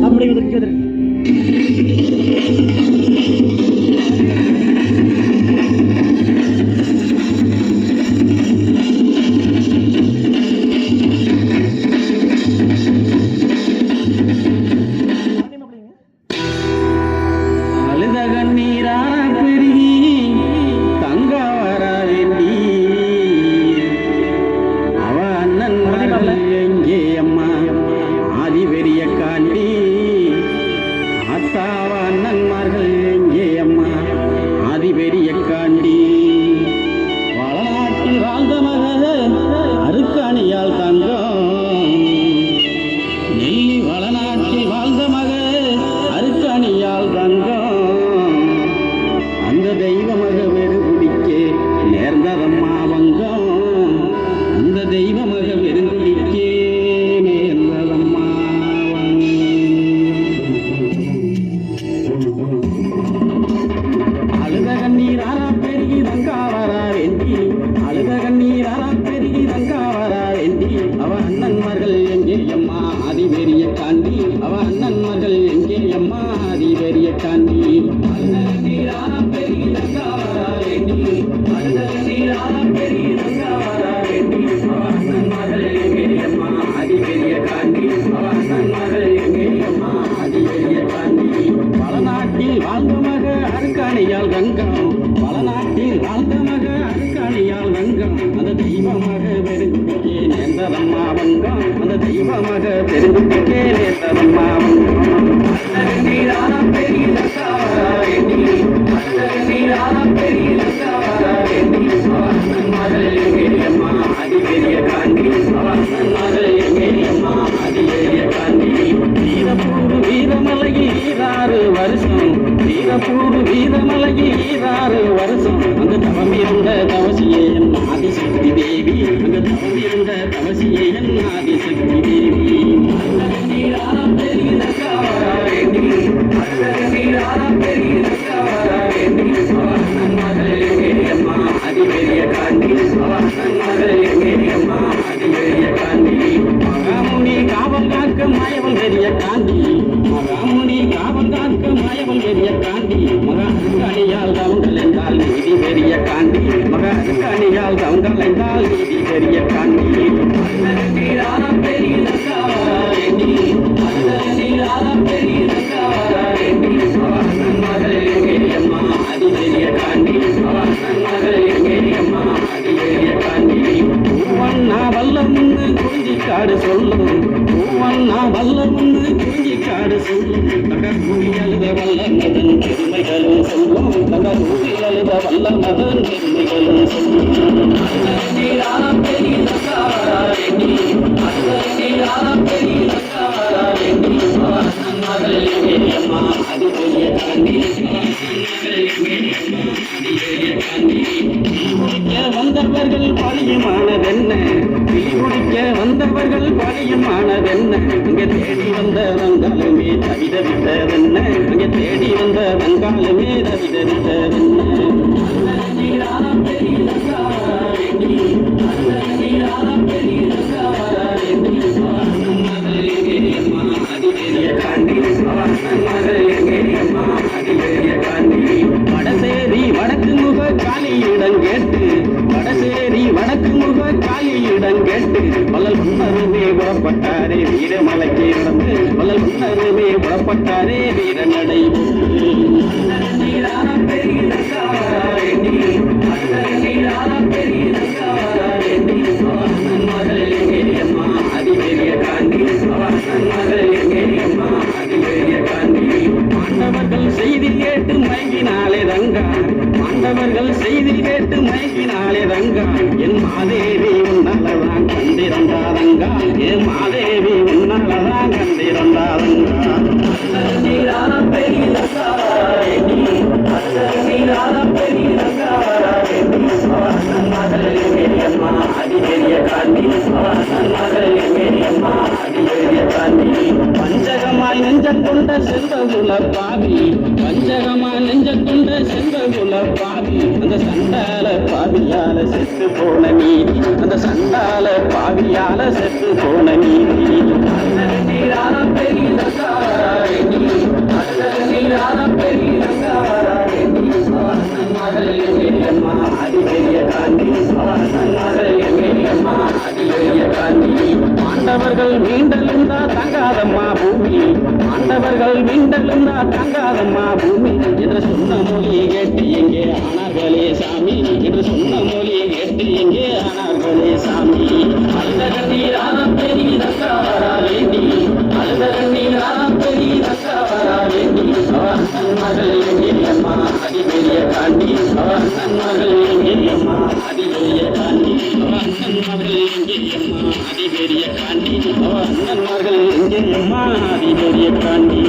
அப்படி வந்து நன்மார்கள் எங்கே அம்மா ஆதிபெரிய காண்டி வளநாட்டில் வாழ்ந்த மக அருக்காணியால் தங்கம் நெல்லி வளநாட்டில் வாழ்ந்த மக அருக்காணியால் தங்கம் அந்த தெய்வ மக வெறுகுடிக்கே நேர்ந்ததம்மா வங்கம் அந்த தெய்வ மக வெறுகுடிக்கே நேர்ந்ததம்மா அழுத கண்ணீராரா பெருகி தங்காவரா வேண்டி அழுத கண்ணீராரா பெருகி தங்காவரா வேண்டி அவ அண்ணன்மார்கள் எங்கே அம்மா ஆதிபெரிய காண்டி அவ அண்ணன்மார்கள் எங்கே அம்மா ஆதிபெரிய காண்டி அழுத கண்ணீராரா பெருகி தங்காவரா வேண்டி அழுத கண்ணீராரா பெருகி தங்காவரா வேண்டி அவ அண்ணன்மார்கள் எங்கே அம்மா ஆதிபெரிய காண்டி அவ அண்ணன்மார்கள் எங்கே அம்மா ஆதிபெரிய காண்டி வளநாட்டில் வாழ்ந்த மக அருக்காணியால் கங்கம் வளநாட்டில் வாழ்ந்த மக அருக்காணியால் கங்கம் அந்த தெய்வமாக பெருங்குடிக்கே நேர்ந்ததம்மா வங்கம் அந்த தெய்வமாக பெருங்குடிக்கே நேர்ந்ததம்மா வங்கம் நீரான பெரிய மகள் எங்கேயம்மா அதிபெரிய காண்டி மகள் எங்கேயம்மா அதிபெரிய காண்டி வீரப்பூர் வீரமலகி 6 வருஷம் வீரப்பூர் வீரமலகி 6 வருஷம் அங்கு தவம் இருந்த தவசியே என் ஆதிசக்தி தேவி அங்கு தவம் இருந்த தவசியே என் ஆதிசக்தி தேவி அதிபெரிய காண்டி மகாமுனி காவல் காக்க மாயவன் பெரிய காண்டி மகாமுனி காவல் காக்க மாயவன் பெரிய காண்டி மகா அருக்காணியால் தவங்கள் என்றால் நீதி பெரிய காண்டி மகா அருக்காணியால் தவங்கள் என்றால் நீதி பெரிய காண்டி அதிபெரிய காண்டி பூவண்ணா வல்லமுன்னு குறிஞ்சிக்காடு சொல்லும் பூவண்ணா வல்லமுன்னு குறிஞ்சிக்காடு சொல்லும் தகக்கூடி அழுத வல்லமதன் பெருமைகளும் சொல்லும் தகக்கூடி அழுத வல்லமதன் பெருமைகளும் சொல்லும் அதிபெரிய காண்டி வந்தவர்கள் பழியுமானதென்ன குடிக்க வந்தவர்கள் பழியுமானதென்ன அங்கே தேடி வந்த வங்காலுமே தவிதவித்ததென்ன அங்கே தேடி வந்த வங்காலுமே தவிதவித்ததென்ன வடசேரி வடக்கு முக காளியிடம் கேட்டு வடசேரி வடக்கு முக காளியிடம் கேட்டு வள்ளல் முன்னருமே புறப்பட்டாரே வீரமலைக்கு நடந்து வள்ளல் முன்னருமே புறப்பட்டாரே வீரநடை அதிபெரிய காண்டி அதிபெரிய காண்டி மாண்டவர்கள் செய்தி கேட்டு மயங்கினாலே ரங்கா மாண்டவர்கள் செய்தி கேட்டு மயங்கினாலே ரங்கா என் மாதேவி உன்னாலதான் கண்டிருந்தாரங்கா என் மாதேவி உன்னாலதான் கண்டிருந்தாரங்கா அதிபெரிய காண்டி பஞ்சகமாய் நெஞ்ச கொண்ட செல்வகுல பாவி பஞ்சகமாய் நெஞ்ச கொண்ட செல்வகுல பாவி அந்த சண்டால பாவியால செத்து போன நீதி அந்த சண்டால பாவியால செத்து போன நீதி ஆண்டவர்கள் மீண்டெழுந்தா தங்காதம்மா பூமி, ஆண்டவர்கள் மீண்டெழுந்தா தங்காதம்மா பூமி என்று சொன்ன மொழி கேட்டு எங்கே ஆனார்களே சாமி, என்று சொன்ன மொழி கேட்டு எங்கே ஆனார்களே சாமி. அழுத கண்ணீரான பெரிய தங்கா வரா வேண்டி, அழுத கண்ணீரான பெரிய தங்கா வரா வேண்டி, அவர் மகள் எங்கே அம்மா அதிபெரிய காண்டி, அவர் மகள் எங்கே அம்மா அதிபெரிய காண்டி, அவர் மகள் எங்கே அம்மா அதிபெரிய காண்டி, அவர் மகள் எங்கே அம்மா அதிபெரிய காண்டி.